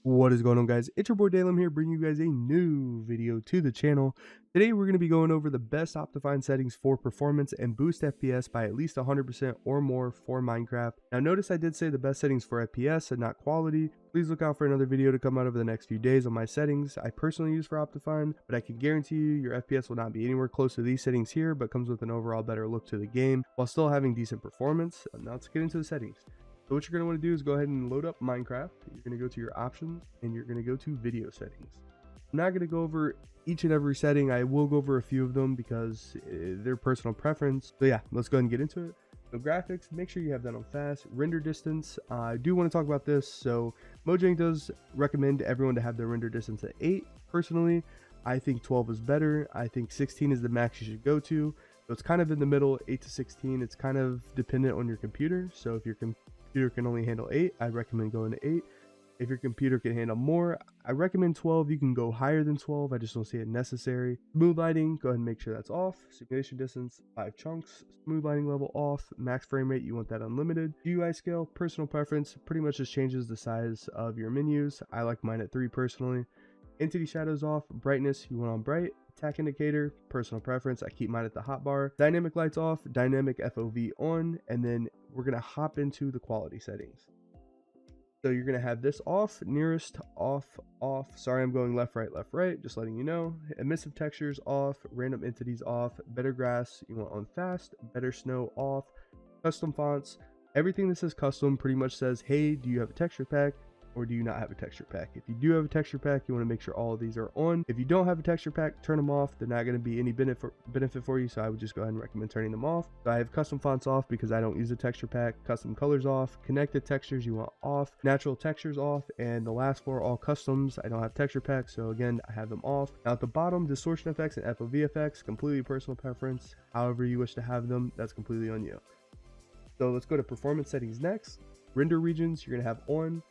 What is going on, guys? It's your boy Dalem here, bringing you guys a new video to the channel. Today we're going to be going over the best Optifine settings for performance and boost FPS by at least 100% or more for Minecraft. Now notice I did say the best settings for FPS and not quality. Please look out for another video to come out over the next few days on my settings I personally use for Optifine, but I can guarantee you your FPS will not be anywhere close to these settings here, but comes with an overall better look to the game while still having decent performance. Now let's get into the settings. So what you're going to want to do is go ahead and load up Minecraft. You're going to go to your options and you're going to go to video settings. I'm not going to go over each and every setting. I will go over a few of them because they're personal preference. So yeah, let's go ahead and get into it. So graphics, make sure you have that on fast. Render distance, I do want to talk about this. So Mojang does recommend everyone to have their render distance at 8. Personally, I think 12 is better. I think 16 is the max you should go to. So it's kind of in the middle, 8 to 16. It's kind of dependent on your computer. So if your computer can only handle 8, I recommend going to 8. If your computer can handle more, I recommend 12. You can go higher than 12. I just don't see it necessary. Smooth lighting, go ahead and make sure that's off. Simulation distance, 5 chunks. Smooth lighting level off. Max frame rate, you want that unlimited. GUI scale, personal preference, pretty much just changes the size of your menus. I like mine at 3 personally. Entity shadows off. Brightness, you want on bright. Attack indicator, personal preference, I keep mine at the hotbar. Dynamic lights off, dynamic FOV on, and then we're going to hop into the quality settings. So you're going to have this off, nearest, off, off. Sorry, I'm going left, right, just letting you know. Emissive textures off, random entities off, better grass, you want on fast, better snow off, custom fonts. Everything that says custom pretty much says, hey, do you have a texture pack? Or do you not have a texture pack? If you do have a texture pack, you want to make sure all of these are on. If you don't have a texture pack, turn them off. They're not going to be any benefit for you, so I would just go ahead and recommend turning them off. So I have custom fonts off because I don't use a texture pack. Custom colors off. Connected textures you want off. Natural textures off. And the last 4 are all customs. I don't have texture packs, so again, I have them off. Now at the bottom, distortion effects and FOV effects, completely personal preference. However you wish to have them, that's completely on you. So let's go to performance settings next. Render regions, you're going to have on.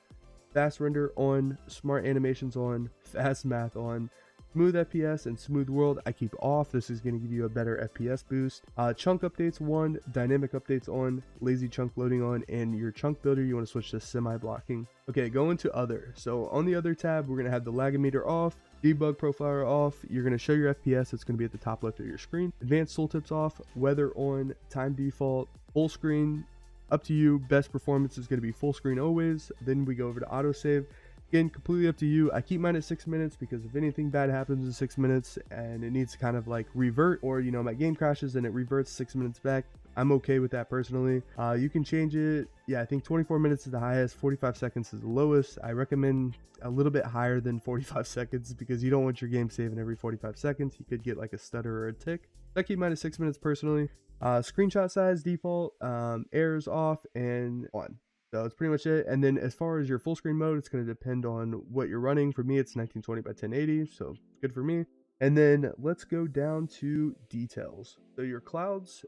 Fast render on, smart animations on, fast math on, smooth FPS and smooth world I keep off. This is going to give you a better FPS boost. Chunk updates 1, dynamic updates on, lazy chunk loading on, and your chunk builder you want to switch to semi blocking. Okay, go into other. So on the other tab we're going to have the lagometer off, debug profiler off. You're going to show your FPS. It's going to be at the top left of your screen. Advanced tooltips off, weather on, time default, full screen. Up to you. Best performance is going to be full screen always. Then we go over to autosave. Again, completely up to you. I keep mine at 6 minutes because if anything bad happens in 6 minutes and it needs to kind of like revert, or you know my game crashes and it reverts 6 minutes back, I'm okay with that personally. You can change it. Yeah, I think 24 minutes is the highest, 45 seconds is the lowest. I recommend a little bit higher than 45 seconds because you don't want your game saving every 45 seconds. You could get like a stutter or a tick. I keep mine at 6 minutes personally. Screenshot size default, errors off and on. So that's pretty much it. And then as far as your full screen mode, it's going to depend on what you're running. For me, it's 1920 by 1080, so good for me. And then let's go down to details. So your clouds,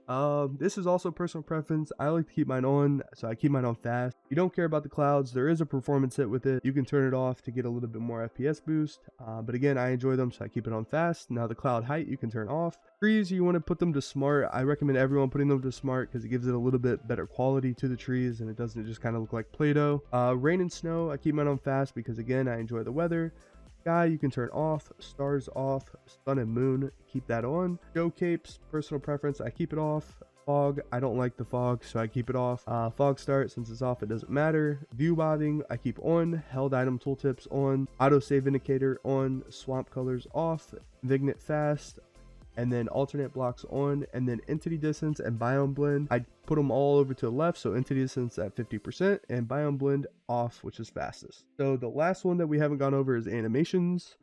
this is also personal preference. I like to keep mine on, so I keep mine on fast. If you don't care about the clouds, there is a performance hit with it. You can turn it off to get a little bit more FPS boost. But again, I enjoy them, so I keep it on fast. Now the cloud height, you can turn off. Trees, you want to put them to smart. I recommend everyone putting them to smart because it gives it a little bit better quality to the trees and it doesn't just kind of look like Play-Doh. Rain and snow, I keep mine on fast because again, I enjoy the weather. Sky you can turn off, stars off, sun and moon keep that on. Show capes, personal preference, I keep it off. Fog, I don't like the fog, so I keep it off. Fog start, since it's off it doesn't matter. View bobbing I keep on. Held item tooltips on. Auto save indicator on. Swamp colors off. Vignette fast, and then alternate blocks on, and then entity distance and biome blend I put them all over to the left, so entity distance at 50% and biome blend off, which is fastest. So the last one that we haven't gone over is animations.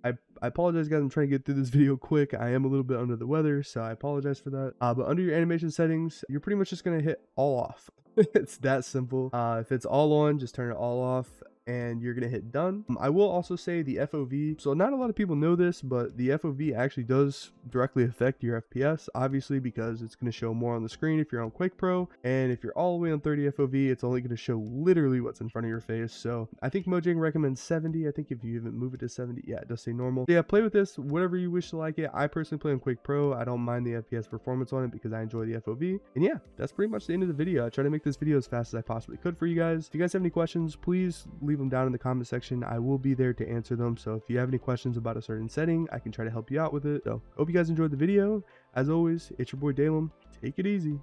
I apologize guys, I'm trying to get through this video quick. I am a little bit under the weather, so I apologize for that. But under your animation settings, you're pretty much just going to hit all off. It's that simple. If it's all on, just turn it all off and you're gonna hit done. I will also say the FOV, so not a lot of people know this, but the FOV actually does directly affect your FPS, obviously, because it's going to show more on the screen if you're on Quake Pro, and if you're all the way on 30 FOV, it's only going to show literally what's in front of your face. So I think Mojang recommends 70. I think if you even move it to 70, yeah, it does say normal. So yeah, play with this whatever you wish to like it. I personally play on Quake Pro. I don't mind the FPS performance on it because I enjoy the FOV. And yeah, that's pretty much the end of the video. I try to make this video as fast as I possibly could for you guys. If you guys have any questions, please leave leave them down in the comment section. I will be there to answer them. So if you have any questions about a certain setting, I can try to help you out with it. So hope you guys enjoyed the video. As always, it's your boy Dalem. Take it easy.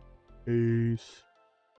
Peace.